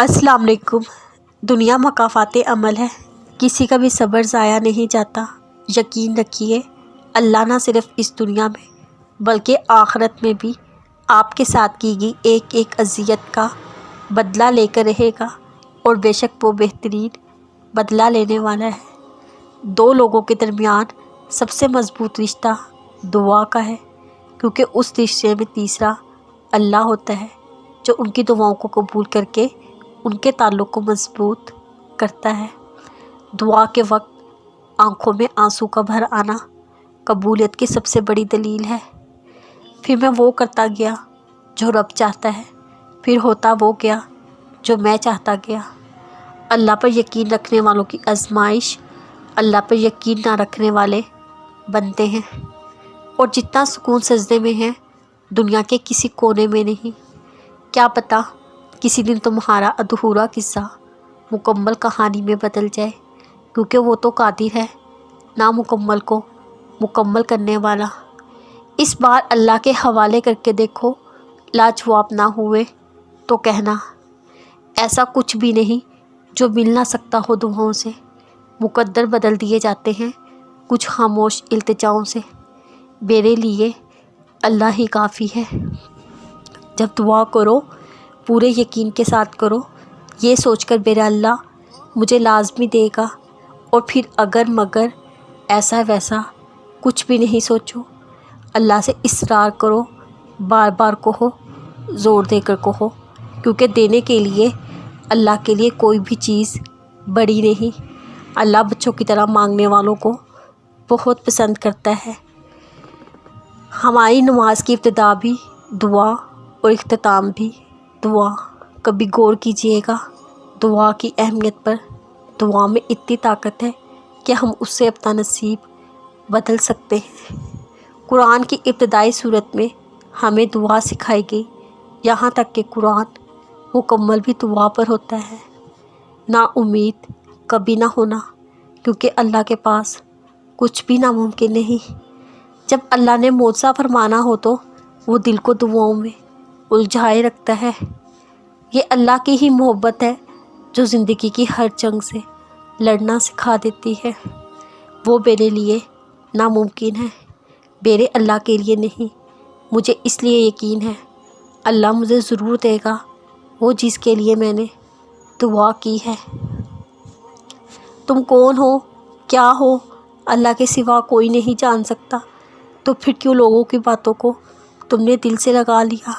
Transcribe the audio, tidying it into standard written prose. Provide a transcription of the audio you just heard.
अस्सलाम वालेकुम। दुनिया मकाफ़ात अमल है, किसी का भी सब्र ज़ाया नहीं जाता। यकीन रखिए, अल्लाह ना सिर्फ़ इस दुनिया में बल्कि आखिरत में भी आपके साथ की गई एक एक अज़ियत का बदला लेकर रहेगा, और बेशक वो बेहतरीन बदला लेने वाला है। दो लोगों के दरमियान सबसे मज़बूत रिश्ता दुआ का है, क्योंकि उस रिश्ते में तीसरा अल्लाह होता है, जो उनकी दुआओं को कबूल करके उनके ताल्लुक़ को मज़बूत करता है। दुआ के वक्त आंखों में आंसू का भर आना कबूलियत की सबसे बड़ी दलील है। फिर मैं वो करता गया जो रब चाहता है, फिर होता वो गया जो मैं चाहता गया। अल्लाह पर यकीन रखने वालों की आजमाइश अल्लाह पर यकीन ना रखने वाले बनते हैं, और जितना सुकून सजदे में है दुनिया के किसी कोने में नहीं। क्या पता किसी दिन तुम्हारा अधूरा किस्सा मुकम्मल कहानी में बदल जाए, क्योंकि वो तो कादिर है नामुकम्मल को मुकम्मल करने वाला। इस बार अल्लाह के हवाले करके देखो, लाजवाब ना हुए तो कहना ऐसा कुछ भी नहीं जो मिल ना सकता हो दुआओं से। मुकद्दर बदल दिए जाते हैं कुछ खामोश इल्तिजाओं से। मेरे लिए अल्लाह ही काफ़ी है। जब दुआ करो पूरे यकीन के साथ करो, ये सोचकर मेरा अल्लाह मुझे लाजमी देगा। और फिर अगर मगर ऐसा वैसा कुछ भी नहीं सोचो, अल्लाह से इसरार करो, बार बार कहो, ज़ोर देकर कहो, क्योंकि देने के लिए अल्लाह के लिए कोई भी चीज़ बड़ी नहीं। अल्लाह बच्चों की तरह मांगने वालों को बहुत पसंद करता है। हमारी नमाज की इब्तिदा भी दुआ और इख्तिताम भी दुआ। कभी गौर कीजिएगा दुआ की अहमियत पर। दुआ में इतनी ताकत है कि हम उससे अपना नसीब बदल सकते हैं। कुरान की इब्तिदाई सूरत में हमें दुआ सिखाई गई, यहाँ तक कि कुरान मुकम्मल भी दुआ पर होता है। ना उम्मीद कभी ना होना, क्योंकि अल्लाह के पास कुछ भी नामुमकिन नहीं। जब अल्लाह ने मौज़ा फरमाना हो तो वो दिल को दुआओं में उलझाए रखता है। ये अल्लाह की ही मोहब्बत है जो ज़िंदगी की हर जंग से लड़ना सिखा देती है। वो मेरे लिए नामुमकिन है, मेरे अल्लाह के लिए नहीं। मुझे इसलिए यकीन है अल्लाह मुझे ज़रूर देगा वो चीज़ के लिए मैंने दुआ की है। तुम कौन हो, क्या हो, अल्लाह के सिवा कोई नहीं जान सकता, तो फिर क्यों लोगों की बातों को तुमने दिल से लगा लिया।